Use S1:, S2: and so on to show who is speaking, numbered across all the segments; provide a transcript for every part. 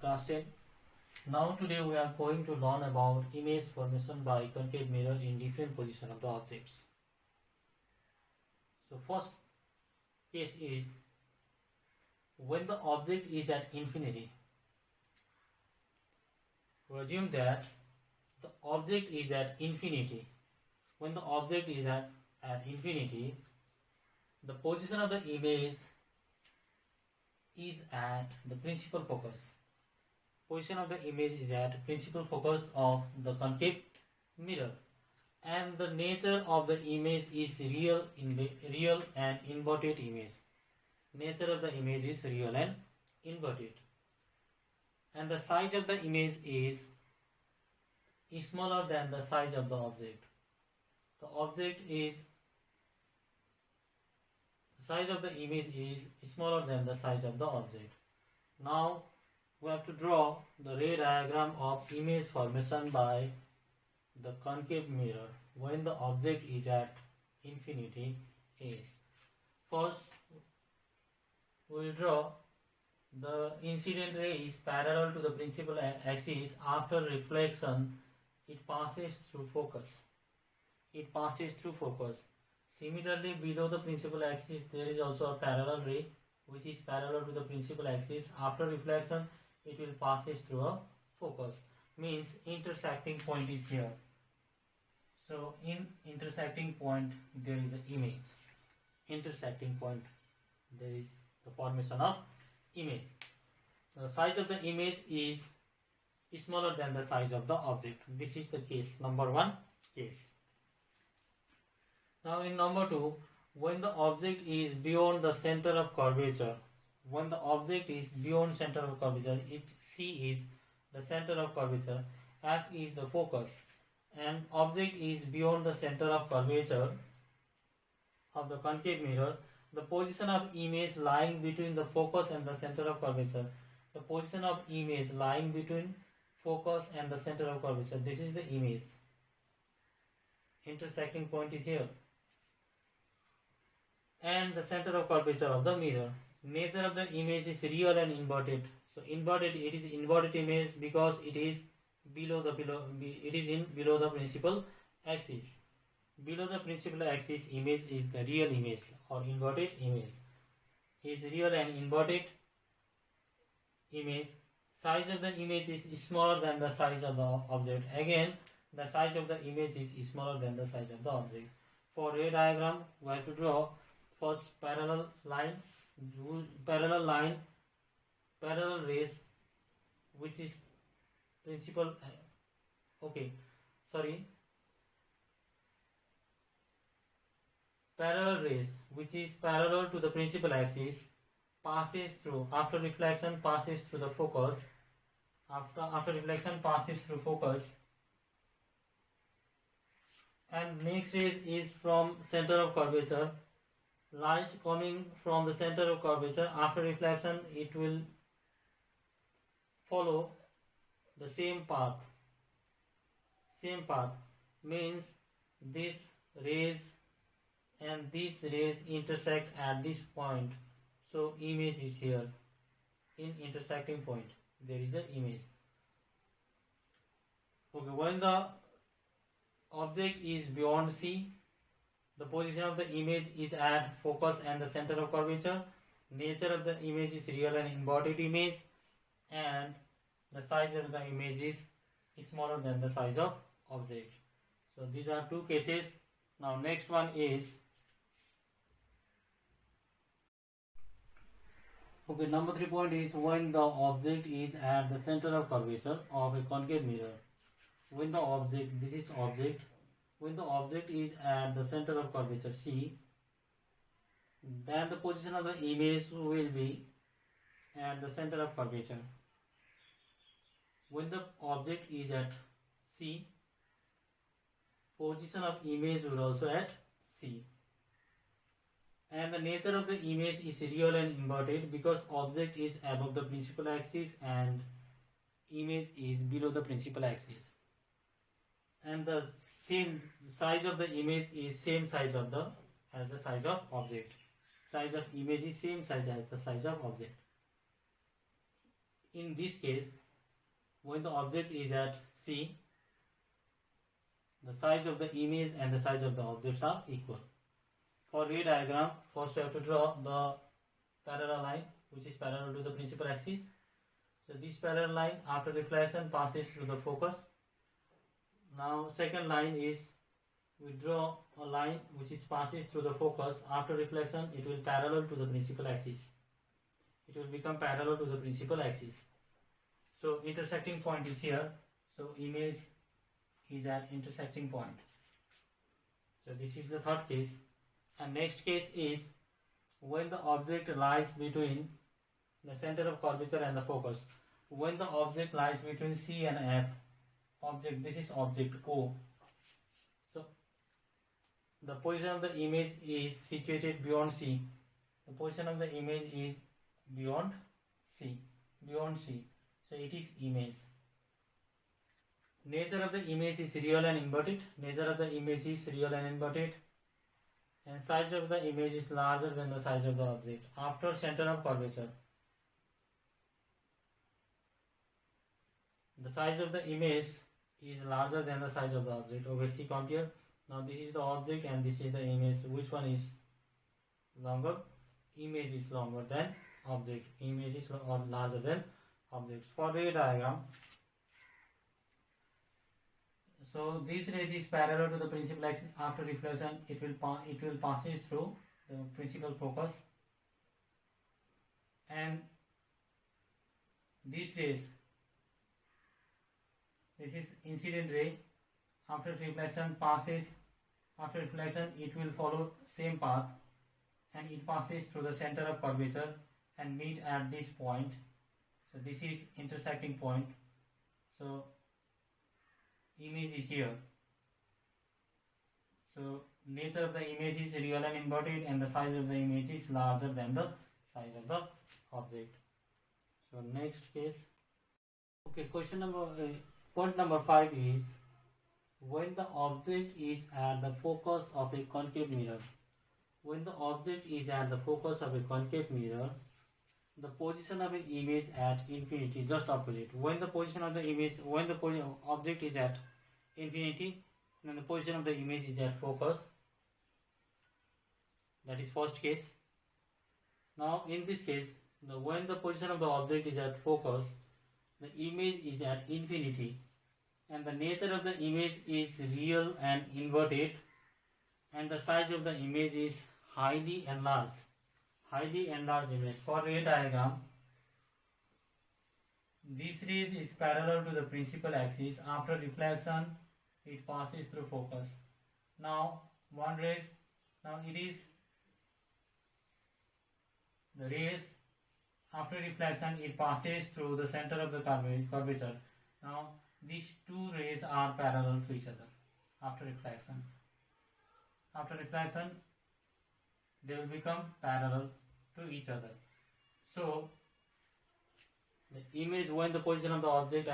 S1: class 10. Now today we are going to learn about image formation by concave mirror in different position of the objects. So first case is when the object is at infinity. We assume that the object is at infinity. When the object is at infinity, the position of the image is at the principal focus. Position of the image is at principal focus of the concave mirror, and the nature of the image is real and inverted image. Nature of the image is real and inverted, and the size of the image is smaller than the size of the object. The size of the image is smaller than the size of the object. Now we have to draw the ray diagram of image formation by the concave mirror when the object is at infinity is. First, we will draw the incident ray is parallel to the principal axis. After reflection, it passes through focus. Similarly, below the principal axis, there is also a parallel ray which is parallel to the principal axis. After reflection, it will passes through a focus. Means intersecting point is here. So in intersecting point, there is an image. Intersecting point, there is the formation of image. The size of the image is smaller than the size of the object. This is the case, number one case. Now in number two, when the object is beyond the center of curvature, when the object is beyond center of curvature, C is the center of curvature, F is the focus, and object is beyond the center of curvature of the concave mirror, the position of image lying between the focus and the center of curvature. The position of image lying between focus and the center of curvature. This is the image. Intersecting point is here. And the center of curvature of the mirror. Nature of the image is real and inverted. So inverted, it is inverted image because it is below the principal axis. Below the principal axis, image is the real image or inverted image. Is real and inverted image. Size of the image is smaller than the size of the object. Again, the size of the image is smaller than the size of the object. For ray diagram, we have to draw first parallel rays, which is principal. Parallel rays, which is parallel to the principal axis, passes through, after reflection, passes through the focus. After reflection, passes through focus. And next rays is from center of curvature. Light coming from the center of curvature, after reflection, it will follow the same path. Means this rays and these rays intersect at this point. So image is here. In intersecting point, there is an image. Okay, when the object is beyond C, the position of the image is at focus and the center of curvature. Nature of the image is real and inverted image, and the size of the image is smaller than the size of object. So these are two cases. Now next one is number 3 point is when the object is at the center of curvature of a concave mirror. When the object is at the center of curvature C, then the position of the image will be at the center of curvature. When the object is at C, position of image will also at C. And the nature of the image is real and inverted because object is above the principal axis and image is below the principal axis. And the same size of the image is same size as the size of object. Size of image is same size as the size of object. in this case, when the object is at C, the size of the image and the size of the objects are equal. For ray diagram, first we have to draw the parallel line which is parallel to the principal axis. So this parallel line after reflection passes through the focus. Now second line is we draw a line which is passes through the focus. After reflection it will parallel to the principal axis. It will become parallel to the principal axis. So intersecting point is here. So image is at intersecting point. So this is the third case. And next case is when the object lies between the center of curvature and the focus. When the object lies between C and F, object, this is object O. So the position of the image is situated beyond C. The position of the image is beyond C. So it is image. Nature of the image is real and inverted. And size of the image is larger than the size of the object. After center of curvature, the size of the image is larger than the size of the object. Obviously compare. Now this is the object and this is the image. Which one is longer? Image is longer than object. Image is larger than objects. For ray diagram, so this ray is parallel to the principal axis. After reflection, it will passes through the principal focus, and this is incident ray. After reflection, it will follow same path, and it passes through the center of curvature and meet at this point. So this is intersecting point. So image is here. So nature of the image is real and inverted, and the size of the image is larger than the size of the object. So next case. Okay, point number 5 is when the object is at the focus of a concave mirror. When the object is at the focus of a concave mirror, the position of an image at infinity, just opposite. When the object is at infinity, then the position of the image is at focus. That is first case. Now in this case, when the position of the object is at focus, the image is at infinity, and the nature of the image is real and inverted, and the size of the image is highly enlarged image. For ray diagram, this ray is parallel to the principal axis. After reflection, it passes through focus. Now it is the rays. After reflection, it passes through the center of the curvature. Now these two rays are parallel to each other. After reflection, they will become parallel to each other. So the image, when the position of the object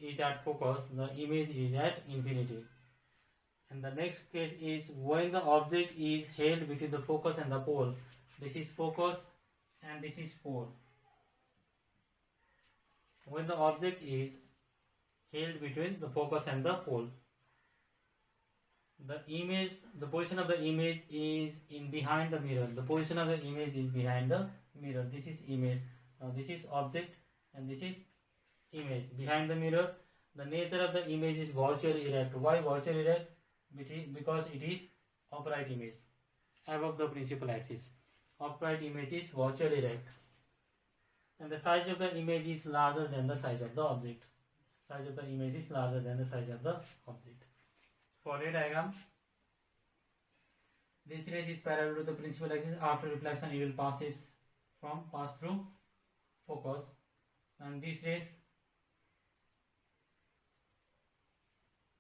S1: is at focus, the image is at infinity. And the next case is when the object is held between the focus and the pole. This is focus and this is pole. When the object is held between the focus and the pole, the position of the image is behind the mirror. This is image. Now this is object and this is image behind the mirror. The nature of the image is virtually erect. Why virtually erect? Because it is upright image above the principal axis. Upright image is virtually erect, and the size of the image is larger than the size of the object. For ray diagram, this ray is parallel to the principal axis. After reflection, it will pass through focus, and this ray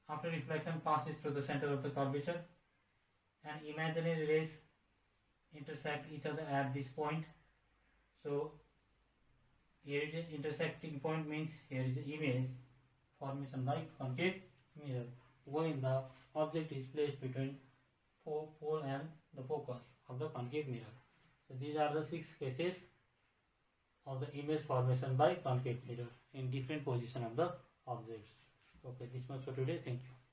S1: after reflection passes through the center of the curvature, and imaginary rays intersect each other at this point. So here is an intersecting point, means here is an image formation by concave mirror when the object is placed between pole and the focus of the concave mirror. So these are the 6 cases of the image formation by concave mirror in different position of the objects. Okay, this much for today. Thank you.